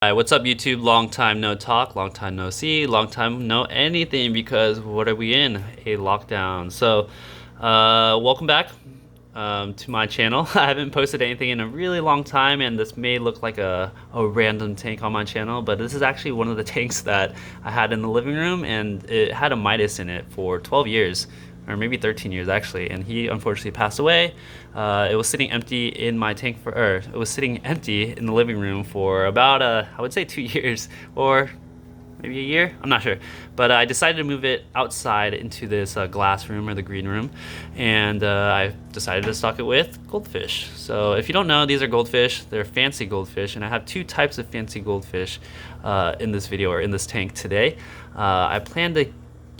Hi, what's up YouTube? Long time no talk, long time no see, long time no anything because what are we in? A lockdown. So, welcome back to my channel. I haven't posted anything in a really long time and this may look like a random tank on my channel, but this is actually one of the tanks that I had in the living room and it had a Midas in it for 12 years. Or maybe 13 years actually, and he unfortunately passed away. It was sitting empty in my tank or it was sitting empty in the living room for about I would say 2 years or maybe a year, I'm not sure, but I decided to move it outside into this glass room or the green room, and I decided to stock it with goldfish. So if you don't know, these are goldfish. They're fancy goldfish, and I have two types of fancy goldfish in this video or in this tank today. I plan to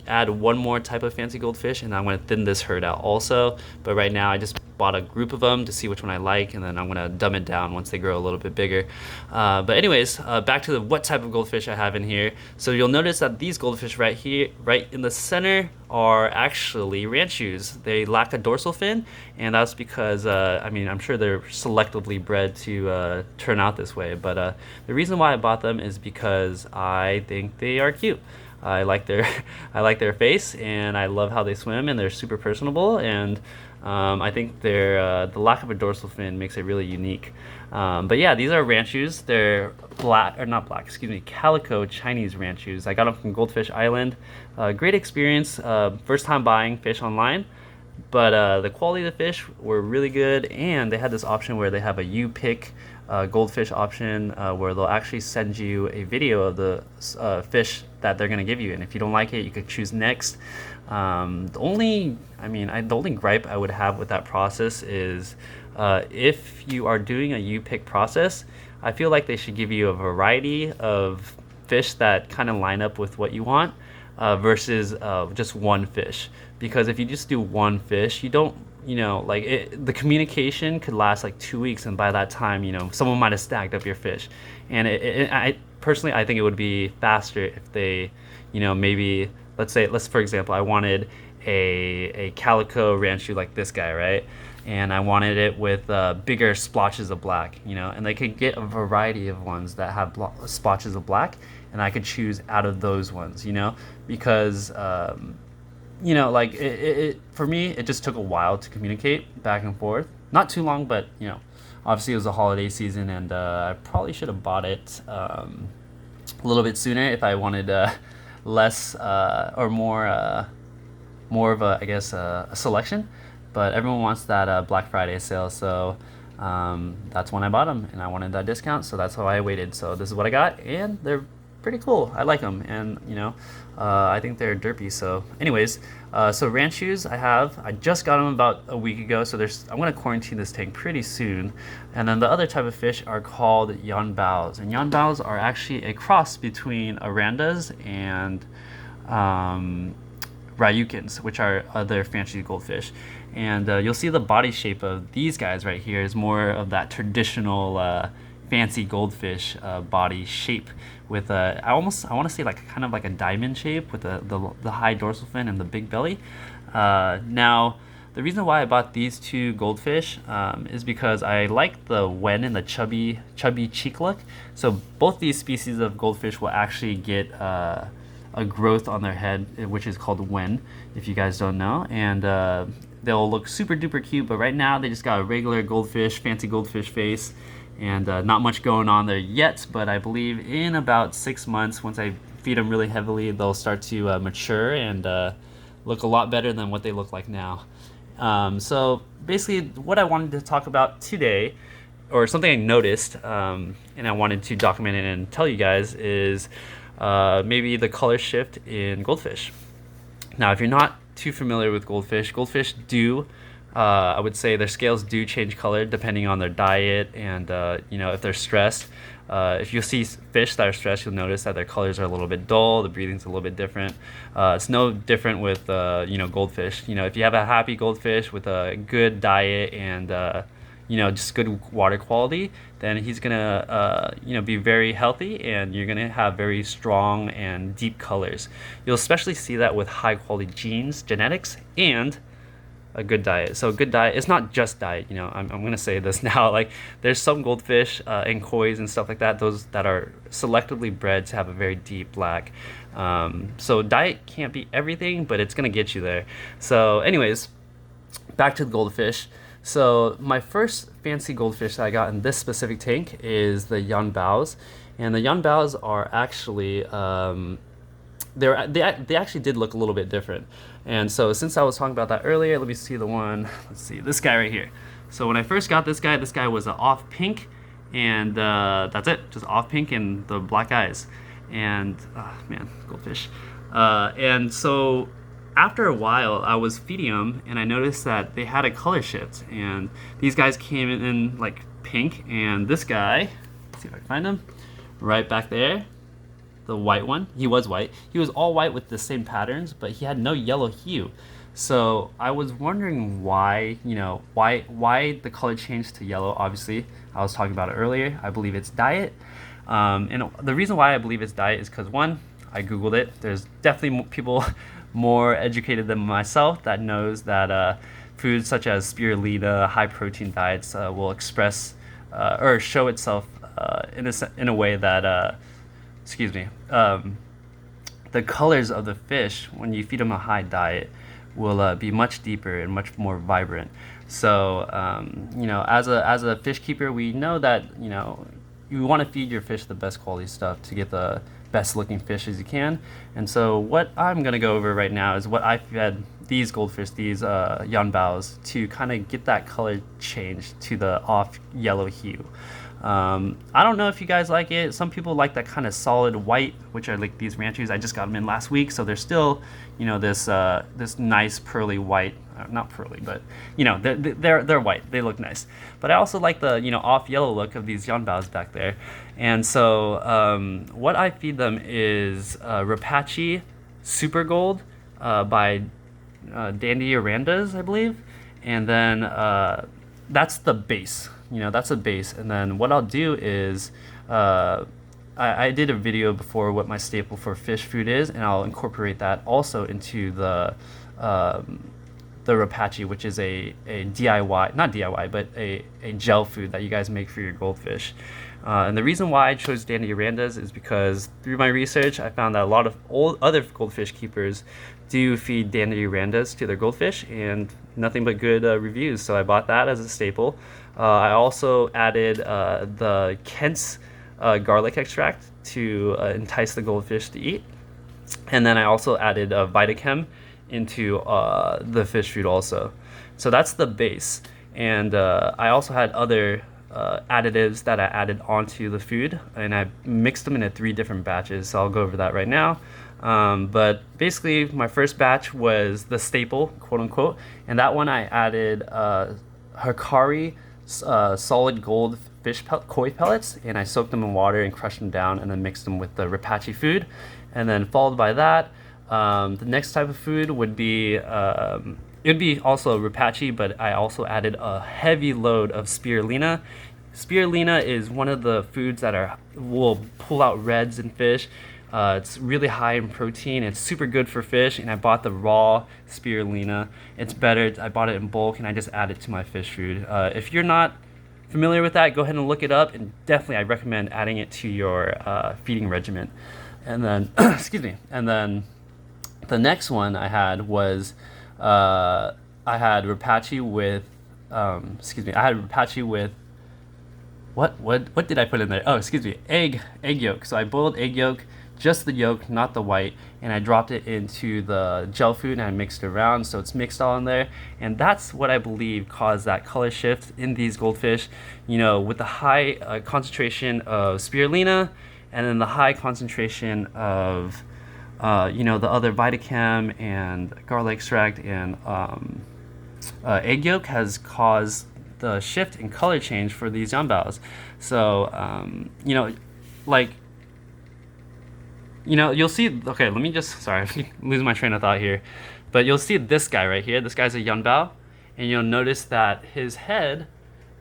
add one more type of fancy goldfish and I'm going to thin this herd out also, but right now I just bought a group of them to see which one I like, and then I'm going to dumb it down once they grow a little bit bigger. But anyways, back to what type of goldfish I have in here. So you'll notice that these goldfish right here, right in the center, are actually Ranchus. They lack a dorsal fin, and that's because I mean, I'm sure they're selectively bred to turn out this way, but the reason why I bought them is because I think they are cute. I like their I like their face, and I love how they swim, and they're super personable, and I think the lack of a dorsal fin makes it really unique. But yeah, these are Ranchus. They're black, or not black, excuse me, calico Chinese Ranchus. I got them from Goldfish Island. Great experience. First time buying fish online. But the quality of the fish were really good, and they had this option where they have a you pick goldfish option where they'll actually send you a video of the fish that they're going to give you, and if you don't like it, you could choose next. The only gripe I would have with that process is if you are doing a you pick process, I feel like they should give you a variety of fish that kind of line up with what you want versus just one fish. Because if you just do one fish, you don't, the communication could last like 2 weeks, and by that time, someone might have stacked up your fish. And I personally, I think it would be faster if they, maybe, let's for example, I wanted a calico Ranchu like this guy, right? And I wanted it with bigger splotches of black, and they could get a variety of ones that have splotches of black, and I could choose out of those ones, because for me, it just took a while to communicate back and forth. Not too long, but obviously it was a holiday season, and I probably should have bought it a little bit sooner if I wanted less or more of a selection. But everyone wants that Black Friday sale, so that's when I bought them, and I wanted that discount, so that's why I waited. So this is what I got, and they're pretty cool. I like them, and I think they're derpy. So anyways, so Ranchus I just got them about a week ago, so I'm going to quarantine this tank pretty soon. And then the other type of fish are called Yaunboas, and Yaunboas are actually a cross between Arandas and Ryukins, which are other fancy goldfish. And you'll see the body shape of these guys right here is more of that traditional fancy goldfish body shape with I want to say like kind of like a diamond shape with the high dorsal fin and the big belly. Now, the reason why I bought these two goldfish is because I like the wen and the chubby cheek look. So both these species of goldfish will actually get a growth on their head, which is called wen, if you guys don't know, and they'll look super duper cute. But right now they just got a regular goldfish, fancy goldfish face, and not much going on there yet. But I believe in about 6 months, once I feed them really heavily, they'll start to mature and look a lot better than what they look like now. So basically what I wanted to talk about today, or something I noticed and I wanted to document it and tell you guys, is maybe the color shift in goldfish. Now, if you're not too familiar with goldfish do, I would say their scales do change color depending on their diet and if they're stressed. If you see fish that are stressed, you'll notice that their colors are a little bit dull, the breathing's a little bit different. It's no different with goldfish. If you have a happy goldfish with a good diet and just good water quality, then he's gonna be very healthy, and you're gonna have very strong and deep colors. You'll especially see that with high quality genes, genetics, and a good diet. So a good diet, it's not just diet, you know, I'm gonna say this now, like there's some goldfish and koi's and stuff like that, those that are selectively bred to have a very deep black. So diet can't be everything, but it's gonna get you there. So anyways, back to the goldfish. So my first fancy goldfish that I got in this specific tank is the Yaunboas, and the Yaunboas are actually they actually did look a little bit different. And so since I was talking about that earlier, let me see the one. Let's see this guy right here. So when I first got this guy was an off pink, and that's it, just off pink and the black eyes. And man, goldfish. And so after a while, I was feeding them, and I noticed that they had a color shift. And these guys came in like pink, and this guy, let's see if I can find him, right back there. The white one, he was white. He was all white with the same patterns, but he had no yellow hue. So I was wondering why, you know, why the color changed to yellow. Obviously, I was talking about it earlier. I believe it's diet. And the reason why I believe it's diet is because, one, I Googled it. There's definitely people more educated than myself that knows that foods such as spirulina, high protein diets will express or show itself in a way that excuse me, the colors of the fish when you feed them a high diet will be much deeper and much more vibrant. So you know, as a fish keeper, we know that, you know, you want to feed your fish the best quality stuff to get the best looking fish as you can. And so what I'm going to go over right now is what I fed these goldfish, these Yaunboas, to kind of get that color change to the off yellow hue. I don't know if you guys like it. Some people like that kind of solid white, which are like these Ranchus. I just got them in last week, so they're still, you know, this nice pearly white. Not pearly, but you know, they're white. They look nice. But I also like the, you know, off yellow look of these Yaunboas back there. And so what I feed them is Rapachi Super Gold by Dandy Arandas, I believe. And then that's the base. You know, that's a base. And then what I'll do is I did a video before what my staple for fish food is, and I'll incorporate that also into the Rapachi, which is a DIY, not DIY, but a gel food that you guys make for your goldfish. And the reason why I chose Dandy Arandas is because through my research, I found that a lot of other goldfish keepers do feed Dandy Arandas to their goldfish, and nothing but good reviews. So I bought that as a staple. I also added the Kent's garlic extract to entice the goldfish to eat. And then I also added Vitachem into the fish food also. So that's the base. And I also had other additives that I added onto the food, and I mixed them into 3 different batches. So I'll go over that right now. But basically, my first batch was the staple, quote unquote, and that one I added Hikari solid gold koi pellets, and I soaked them in water and crushed them down, and then mixed them with the Rapachi food. And then followed by that, the next type of food would be it would be also Rapachi, but I also added a heavy load of spirulina. Spirulina is one of the foods that will pull out reds in fish. It's really high in protein. It's super good for fish, and I bought the raw spirulina. It's better. I bought it in bulk, and I just add it to my fish food. If you're not familiar with that, go ahead and look it up, and definitely I recommend adding it to your feeding regimen. And then, excuse me, and then the next one I had was I had Rapachi with, what did I put in there? Oh, excuse me, egg yolk. So I boiled egg yolk, just the yolk, not the white, and I dropped it into the gel food and I mixed it around, so it's mixed all in there. And that's what I believe caused that color shift in these goldfish, you know, with the high concentration of spirulina, and then the high concentration of you know, the other Vitachem and garlic extract and egg yolk has caused the shift in color change for these Yaunboas. So you know, like, you know, you'll see, okay, let me just, sorry, I'm losing my train of thought here, but you'll see this guy right here. This guy's a Yaunboa, and you'll notice that his head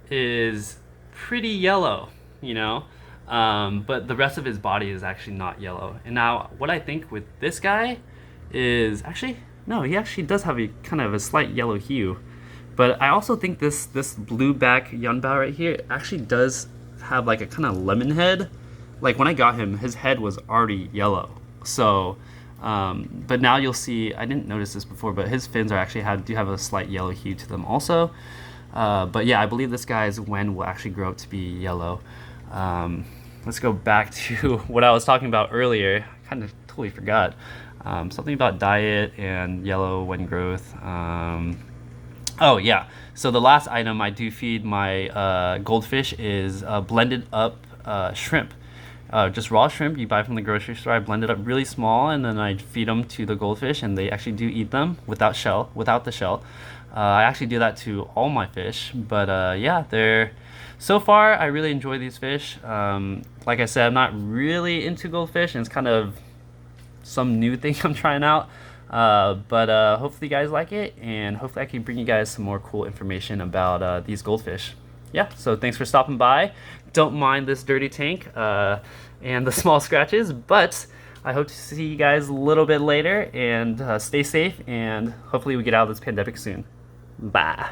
is pretty yellow, you know, but the rest of his body is actually not yellow. And now what I think with this guy is actually, No, he actually does have a kind of a slight yellow hue. But I also think this blue back Yaunboa right here actually does have like a kind of lemon head. Like when I got him, his head was already yellow. So, but now you'll see, I didn't notice this before, but his fins are actually do have a slight yellow hue to them also. But yeah, I believe this guy's wen will actually grow up to be yellow. Let's go back to what I was talking about earlier. I kind of totally forgot. Something about diet and yellow wen growth. Oh yeah, so the last item I do feed my goldfish is blended up shrimp. Just raw shrimp you buy from the grocery store. I blend it up really small, and then I feed them to the goldfish, and they actually do eat them without the shell. I actually do that to all my fish, but yeah, so far I really enjoy these fish. Like I said, I'm not really into goldfish, and it's kind of some new thing I'm trying out. But hopefully you guys like it, and hopefully I can bring you guys some more cool information about these goldfish. Yeah, so thanks for stopping by. Don't mind this dirty tank and the small scratches, but I hope to see you guys a little bit later, and stay safe, and hopefully we get out of this pandemic soon. Bye.